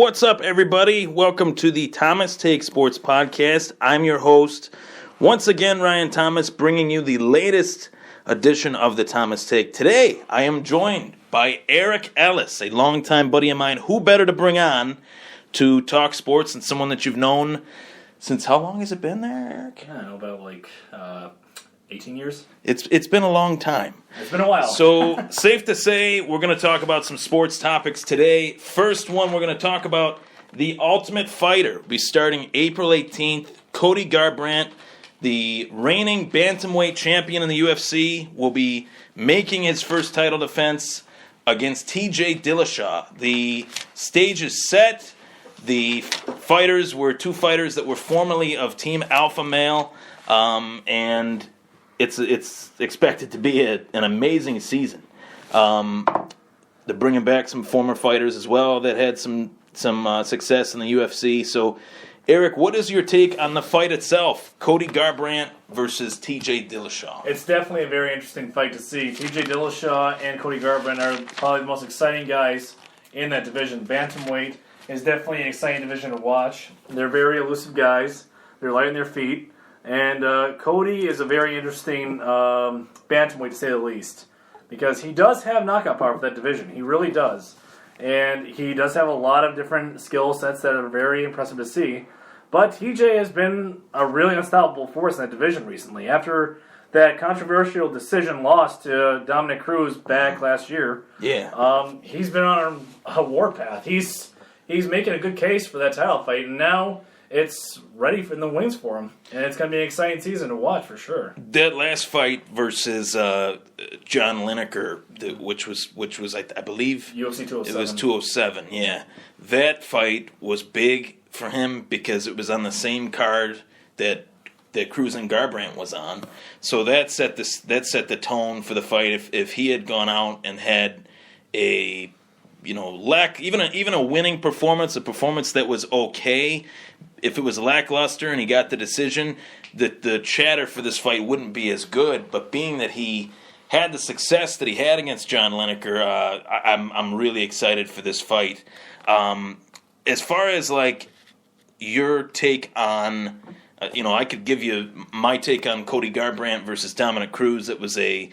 What's up, everybody? Welcome to the Thomas Take Sports Podcast. I'm your host, once again, Ryan Thomas, bringing you the latest edition of the Thomas Take. Today, I am joined by Eric Ellis, a longtime buddy of mine. Who better to bring on to talk sports than someone that you've known since, how long has it been there, Eric? I don't know, about 18 years. It's been a long time. It's been a while. So, safe to say, we're going to talk about some sports topics today. First one, we're going to talk about The Ultimate Fighter. We'll be starting April 18th. Cody Garbrandt, the reigning bantamweight champion in the UFC, will be making his first title defense against TJ Dillashaw. The stage is set. The fighters were two fighters that were formerly of Team Alpha Male, and it's expected to be an amazing season. They're bringing back some former fighters as well that had some success in the UFC. So, Eric, what is your take on the fight itself? Cody Garbrandt versus TJ Dillashaw. It's definitely a very interesting fight to see. TJ Dillashaw and Cody Garbrandt are probably the most exciting guys in that division. Bantamweight is definitely an exciting division to watch. They're very elusive guys. They're light on their feet. And Cody is a very interesting bantamweight, to say the least, because he does have knockout power for that division. He really does. And he does have a lot of different skill sets that are very impressive to see. But TJ has been a really unstoppable force in that division recently. After that controversial decision loss to Dominick Cruz back last year, he's been on a warpath. He's making a good case for that title fight, and now it's ready in the wings for him, and it's going to be an exciting season to watch for sure. That last fight versus John Lineker, which was I believe UFC 207. It was 207. Yeah, that fight was big for him because it was on the same card that Cruz and Garbrandt was on. So that set the tone for the fight. If he had gone out and had a even a winning performance, a performance that was okay. If it was lackluster and he got the decision, the chatter for this fight wouldn't be as good. But being that he had the success that he had against John Lineker, I'm really excited for this fight. As far as your take on, I could give you my take on Cody Garbrandt versus Dominick Cruz. It was a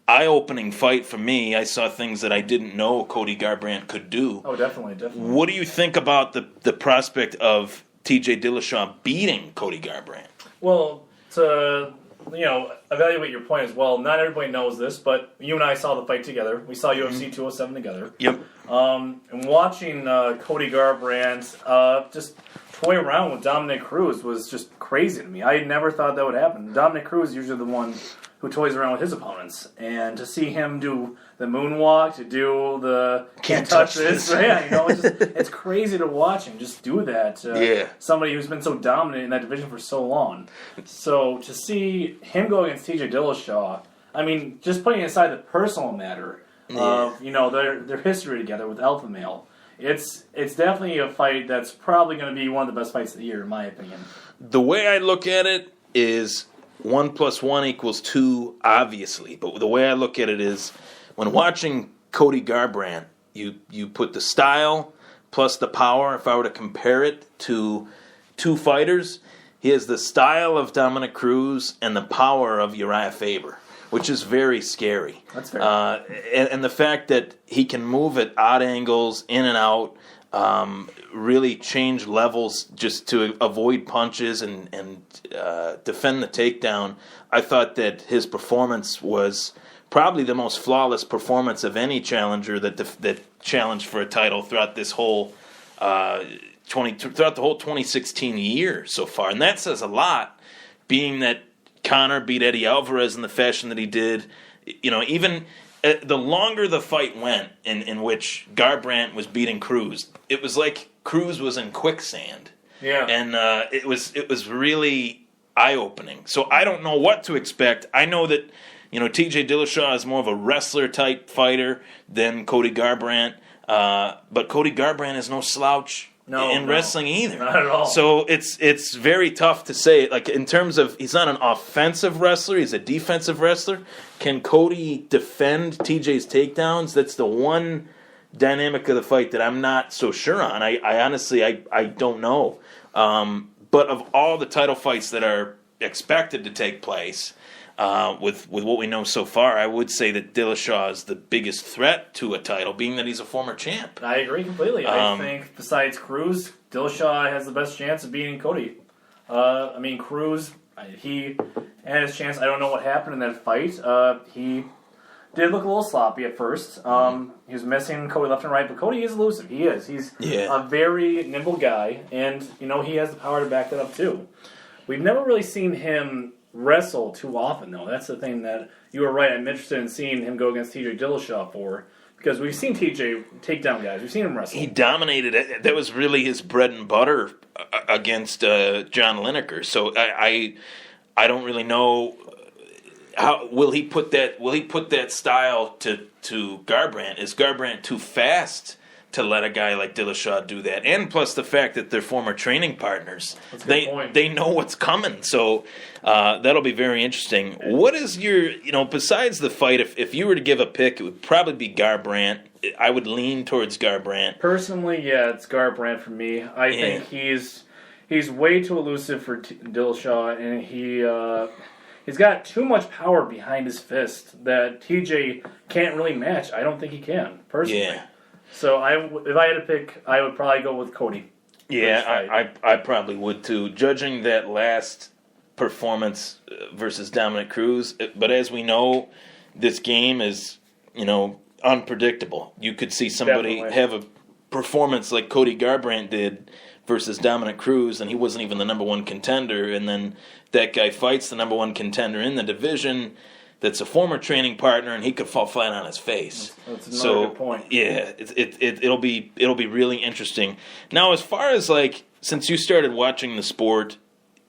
eye-opening fight for me. I saw things that I didn't know Cody Garbrandt could do. Oh, definitely. What do you think about the prospect of TJ Dillashaw beating Cody Garbrandt? Well, to evaluate your point as well, not everybody knows this, but you and I saw the fight together. We saw UFC 207 together. Yep. And watching Cody Garbrandt just toy around with Dominick Cruz was just crazy to me. I never thought that would happen. Dominick Cruz is usually the one who toys around with his opponents, and to see him do the moonwalk, to do the can't touch this, it's crazy to watch him just do that. Somebody who's been so dominant in that division for so long. So to see him go against TJ Dillashaw, I mean, just putting aside the personal matter of their history together with Alpha Male, it's definitely a fight that's probably going to be one of the best fights of the year, in my opinion. The way I look at it is 1 + 1 = 2, obviously. But the way I look at it is, when watching Cody Garbrandt, you put the style plus the power. If I were to compare it to two fighters, he has the style of Dominick Cruz and the power of Uriah Faber, which is very scary. That's fair. And the fact that he can move at odd angles, in and out, really change levels just to avoid punches and defend the takedown. I thought that his performance was probably the most flawless performance of any challenger that challenged for a title throughout this whole throughout the whole 2016 year so far, and that says a lot. Being that Conor beat Eddie Alvarez in the fashion that he did, even the longer the fight went, in which Garbrandt was beating Cruz, it was like Cruz was in quicksand. Yeah, and it was really eye-opening. So I don't know what to expect. I know that TJ Dillashaw is more of a wrestler-type fighter than Cody Garbrandt, but Cody Garbrandt is no slouch in wrestling either. Not at all. So it's very tough to say. In terms of, he's not an offensive wrestler, he's a defensive wrestler. Can Cody defend TJ's takedowns? That's the one dynamic of the fight that I'm not so sure on. I honestly don't know. But of all the title fights that are expected to take place, with what we know so far, I would say that Dillashaw is the biggest threat to a title, being that he's a former champ. I agree completely. I think besides Cruz, Dillashaw has the best chance of beating Cody. Cruz, he had his chance. I don't know what happened in that fight. He did look a little sloppy at first. He was missing Cody left and right, but Cody is elusive. He is. He's a very nimble guy, and he has the power to back that up too. We've never really seen him wrestle too often, though. That's the thing that you were right. I'm interested in seeing him go against TJ Dillashaw because we've seen TJ take down guys. We've seen him wrestle. He dominated it. That was really his bread and butter against John Lineker. So I don't really know how will he put that style to Garbrandt. Is Garbrandt too fast to let a guy like Dillashaw do that? And plus the fact that they're former training partners. That's a good point. They know what's coming. So that'll be very interesting. What is your, besides the fight, if you were to give a pick, it would probably be Garbrandt. I would lean towards Garbrandt. Personally, yeah, it's Garbrandt for me. I think he's way too elusive for Dillashaw, and he's got too much power behind his fist that TJ can't really match. I don't think he can, personally. Yeah. So if I had to pick, I would probably go with Cody. Yeah, I probably would too. Judging that last performance versus Dominick Cruz, but as we know, this game is unpredictable. You could see somebody have a performance like Cody Garbrandt did versus Dominick Cruz, and he wasn't even the number one contender, and then that guy fights the number one contender in the division that's a former training partner, and he could fall flat on his face. That's another good point. Yeah, it'll be really interesting. Now, as far as since you started watching the sport,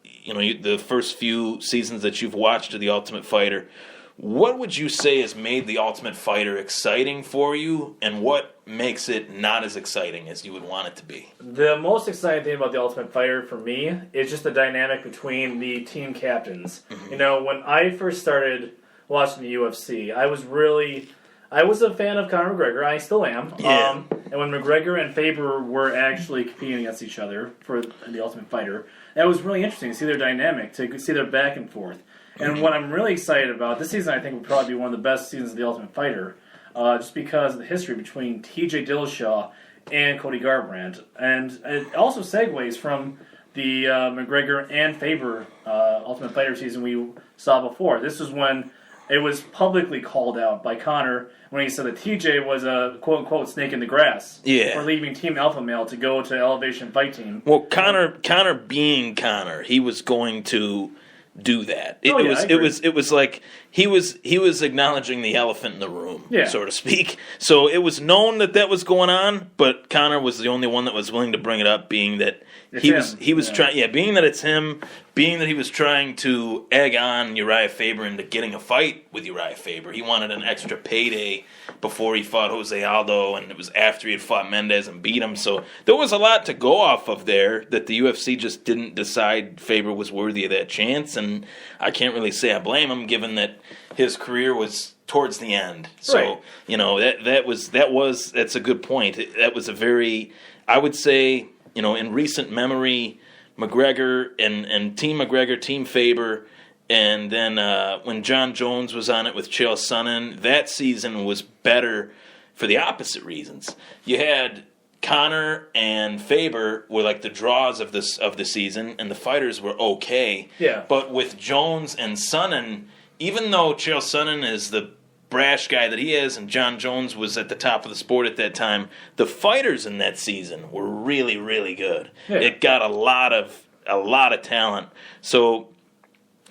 the first few seasons that you've watched of The Ultimate Fighter, what would you say has made The Ultimate Fighter exciting for you, and what makes it not as exciting as you would want it to be? The most exciting thing about The Ultimate Fighter for me is just the dynamic between the team captains. Mm-hmm. When I first started watching the UFC, I was a fan of Conor McGregor. I still am. Yeah. And when McGregor and Faber were actually competing against each other for The Ultimate Fighter, that was really interesting to see their dynamic, to see their back and forth. And what I'm really excited about, this season I think will probably be one of the best seasons of The Ultimate Fighter, just because of the history between TJ Dillashaw and Cody Garbrandt. And it also segues from the McGregor and Faber Ultimate Fighter season we saw before. This was when it was publicly called out by Conor when he said that TJ was a quote-unquote snake in the grass for leaving Team Alpha Male to go to Elevation Fight Team. Well, Conor being Conor, he was going to do that. It was like he was acknowledging the elephant in the room, so to speak. So it was known that was going on, but Conor was the only one that was willing to bring it up, being that he was trying. Being that it's him, being that he was trying to egg on Uriah Faber into getting a fight with Uriah Faber. He wanted an extra payday before he fought Jose Aldo, and it was after he had fought Mendez and beat him. So there was a lot to go off of there that the UFC just didn't decide Faber was worthy of that chance, and I can't really say I blame him, given that his career was towards the end. So that's a good point. That was a very, I would say, in recent memory, McGregor and Team McGregor, Team Faber, and then when John Jones was on it with Chael Sonnen, that season was better for the opposite reasons. You had Conor and Faber were like the draws of the season, and the fighters were okay. Yeah. But with Jones and Sonnen, even though Chael Sonnen is the brash guy that he is, and John Jones was at the top of the sport at that time, the fighters in that season were really, really good. Yeah. It got a lot of talent. So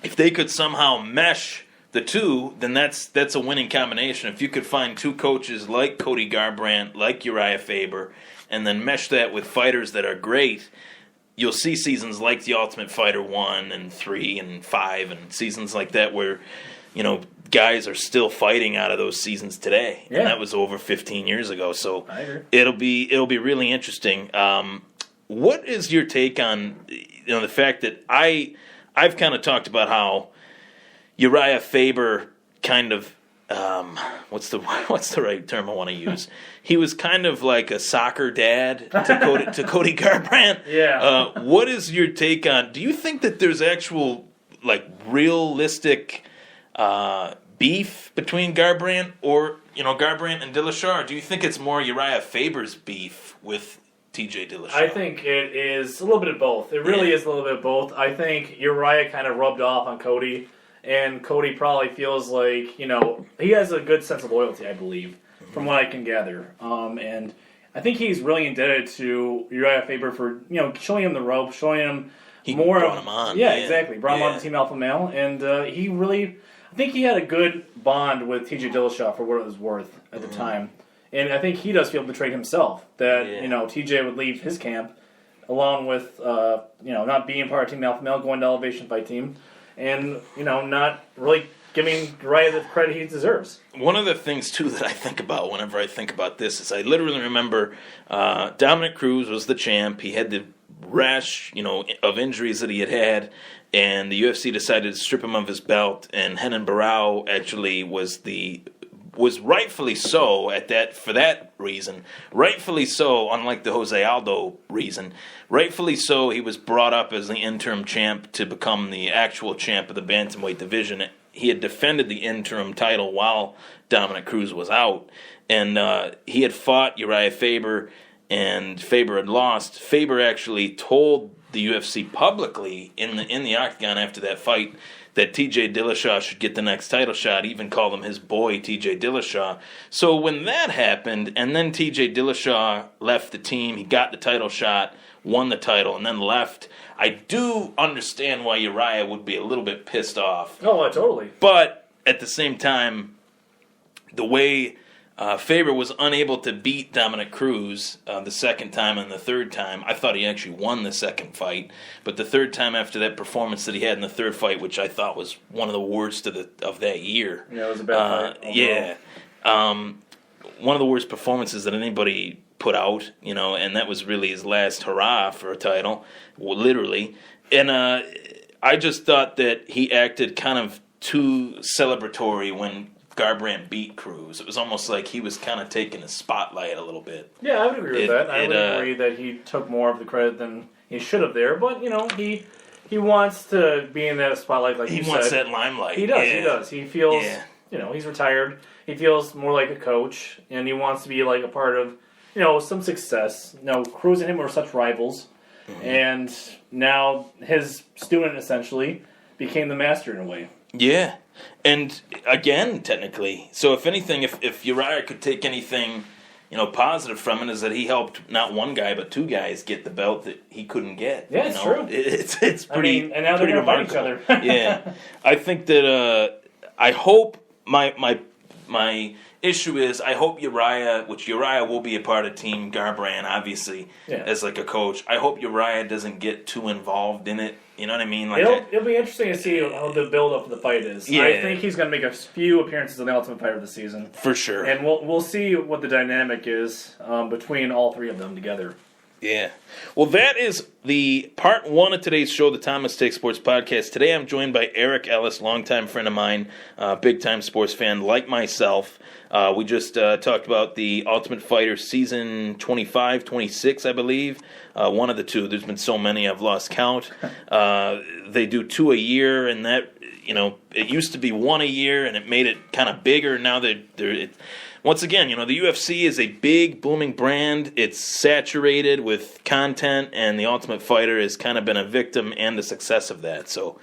if they could somehow mesh the two, then that's a winning combination. If you could find two coaches like Cody Garbrandt, like Uriah Faber, and then mesh that with fighters that are great, you'll see seasons like The Ultimate Fighter 1 and 3 and 5 and seasons like that where, guys are still fighting out of those seasons today. Yeah. And that was over 15 years ago. So it'll be really interesting. What is your take on the fact that I've kind of talked about how Uriah Faber kind of what's the right term I want to use? He was kind of like a soccer dad to Cody Garbrandt. Yeah. What is your take on? Do you think that there's actual like realistic beef between Garbrandt and Dillashaw? Or do you think it's more Uriah Faber's beef with TJ Dillashaw? I think it is a little bit of both. It really is a little bit of both. I think Uriah kind of rubbed off on Cody, and Cody probably feels like, he has a good sense of loyalty, I believe, from what I can gather. And I think he's really indebted to Uriah Faber for, showing him the rope, showing him he more brought him on. Yeah, exactly. Brought him on to Team Alpha Male, and I think he had a good bond with TJ Dillashaw for what it was worth at the time. And I think he does feel betrayed himself that, TJ would leave his camp along with, not being part of Team Alpha Male, going to Elevation Fight Team, and, not really giving Uriah the credit he deserves. One of the things, too, that I think about whenever I think about this is I literally remember Dominick Cruz was the champ. He had the rash, of injuries that he had, and the UFC decided to strip him of his belt, and Renan Barão actually was rightfully so for that reason. Rightfully so, unlike the Jose Aldo reason. Rightfully so, he was brought up as the interim champ to become the actual champ of the bantamweight division. He had defended the interim title while Dominick Cruz was out, and he had fought Uriah Faber, and Faber had lost. Faber actually told the UFC publicly in the octagon after that fight that TJ Dillashaw should get the next title shot, even called him his boy, TJ Dillashaw. So when that happened, and then TJ Dillashaw left the team, he got the title shot, won the title, and then left, I do understand why Uriah would be a little bit pissed off. Oh, totally. But at the same time, the way Faber was unable to beat Dominick Cruz the second time and the third time. I thought he actually won the second fight, but the third time after that performance that he had in the third fight, which I thought was one of the worst of that year. Yeah, it was a bad fight. One of the worst performances that anybody put out, and that was really his last hurrah for a title, literally. And I just thought that he acted kind of too celebratory when Garbrandt beat Cruz. It was almost like he was kind of taking the spotlight a little bit. Yeah, I would agree with that. I would agree that he took more of the credit than he should have there. But, he wants to be in that spotlight, like you said. He wants that limelight. He does. He feels, he's retired. He feels more like a coach, and he wants to be like a part of, some success. Cruz and him were such rivals, and now his student essentially became the master in a way. Yeah. And again, technically, so if anything, if Uriah could take anything, positive from it, is that he helped not one guy but two guys get the belt that he couldn't get. Yeah, it's true. It's pretty. And now they're going to fight each other. Yeah, I think that I hope my issue is I hope Uriah will be a part of Team Garbrandt, obviously, as like a coach. I hope Uriah doesn't get too involved in it. You know what I mean? Like it'll be interesting to see how the build-up of the fight is. Yeah. I think he's going to make a few appearances in the Ultimate Fighter of the season. For sure. And we'll see what the dynamic is between all three of them together. Yeah. Well, that is the part one of today's show, the Thomas Take Sports Podcast. Today I'm joined by Eric Ellis, longtime friend of mine, big-time sports fan like myself. We just talked about the Ultimate Fighter Season 25, 26, I believe. One of the two. There's been so many I've lost count. They do 2 a year, and that, it used to be 1 a year, and it made it kind of bigger. Now once again, the UFC is a big, booming brand. It's saturated with content, and the Ultimate Fighter has kind of been a victim and the success of that. So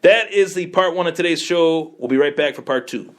that is the part one of today's show. We'll be right back for part two.